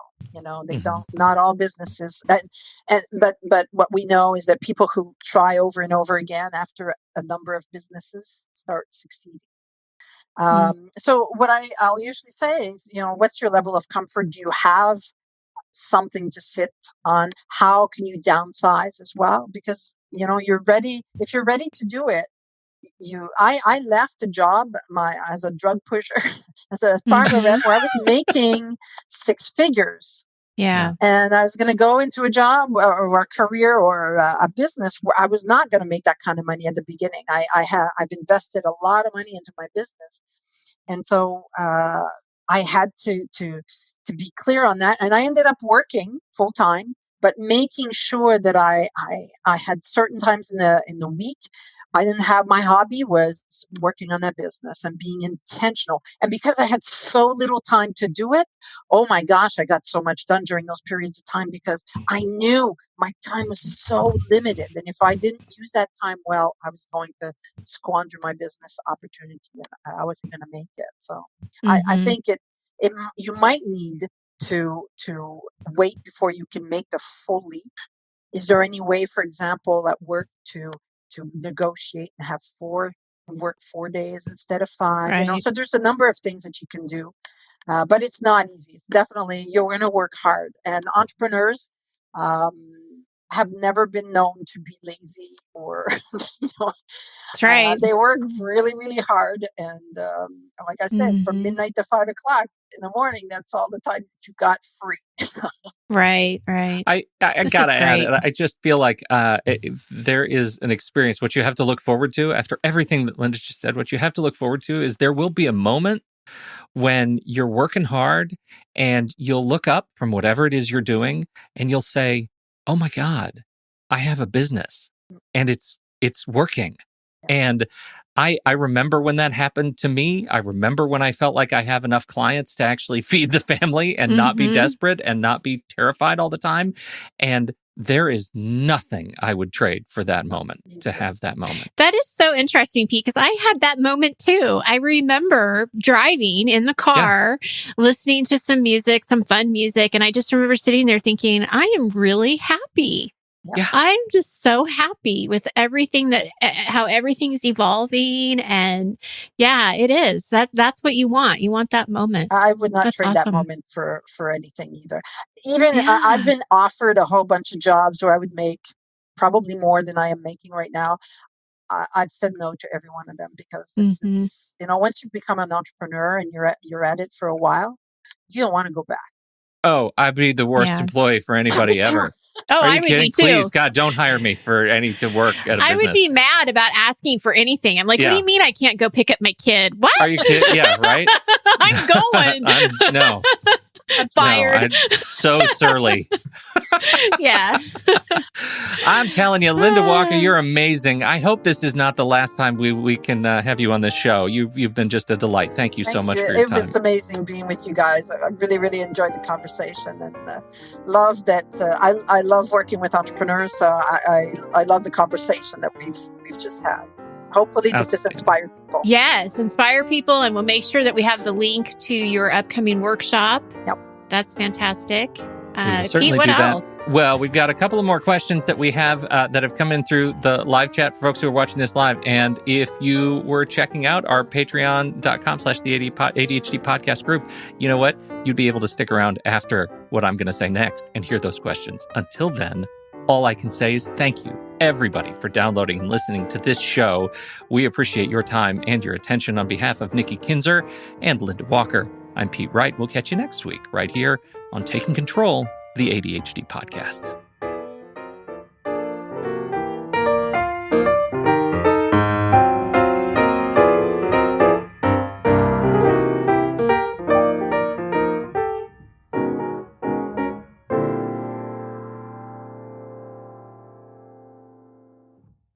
They don't, not all businesses. But what we know is that people who try over and over again after a number of businesses start succeeding. So what I'll usually say is, what's your level of comfort? Do you have something to sit on? How can you downsize as well? Because, you're ready. If you're ready to do it, I left a job as a drug pusher, as a pharma rep, where I was making 6 figures. Yeah. And I was going to go into a job or a career or a business where I was not going to make that kind of money at the beginning. I've invested a lot of money into my business. And so I had to be clear on that. And I ended up working full time, but making sure that I had certain times in the week I didn't have. My hobby was working on that business and being intentional. And because I had so little time to do it, oh my gosh, I got so much done during those periods of time because I knew my time was so limited. And if I didn't use that time well, I was going to squander my business opportunity and I wasn't going to make it. So I think you might need to wait before you can make the full leap. Is there any way, for example, at work to negotiate and have work 4 days instead of 5? Right. So there's a number of things that you can do, but it's not easy. It's definitely, you're going to work hard, and entrepreneurs have never been known to be lazy or That's right. they work really, really hard, and like I said, from midnight to 5 o'clock in the morning, that's all the time that you've got free. Right. I gotta add, I just feel like there is an experience. What you have to look forward to after everything that Linda just said, what you have to look forward to is there will be a moment when you're working hard and you'll look up from whatever it is you're doing and you'll say, oh my God, I have a business and it's working. And I remember when that happened to me. I remember when I felt like I have enough clients to actually feed the family and not be desperate and not be terrified all the time. And there is nothing I would trade for that moment, to have that moment. That is so interesting, Pete, because I had that moment too. I remember driving in the car, listening to some music, some fun music. And I just remember sitting there thinking, I am really happy. Yeah. I'm just so happy with everything how everything's evolving. And yeah, it is. That's what you want. You want that moment. I would not trade that moment for anything either. Even I've been offered a whole bunch of jobs where I would make probably more than I am making right now. I've said no to every one of them because this is, once you become an entrepreneur and you're at it for a while, you don't want to go back. Oh, I'd be the worst employee for anybody ever. Oh, Are you I would kidding? be too. Please, God, don't hire me for to work at a business. I would be mad about asking for anything. I'm like, what do you mean I can't go pick up my kid? What? Are you kidding? Yeah, right? I'm going. No. I'm fired. No, I'm so surly. Yeah. I'm telling you, Linda Walker, you're amazing. I hope this is not the last time we can have you on this show. You've been just a delight. Thank you so much for your time. It was amazing being with you guys. I really, really enjoyed the conversation and love that. I love working with entrepreneurs. So I love the conversation that we've just had. Hopefully this has inspired people. Yes, inspire people. And we'll make sure that we have the link to your upcoming workshop. Yep. That's fantastic. Certainly Pete, what do else? That. Well, we've got a couple of more questions that we have that have come in through the live chat for folks who are watching this live. And if you were checking out our patreon.com/the ADHD podcast group, you know what? You'd be able to stick around after what I'm going to say next and hear those questions. Until then, all I can say is thank you, everybody, for downloading and listening to this show. We appreciate your time and your attention. On behalf of Nikki Kinzer and Linda Walker, I'm Pete Wright. We'll catch you next week right here on Taking Control, the ADHD podcast.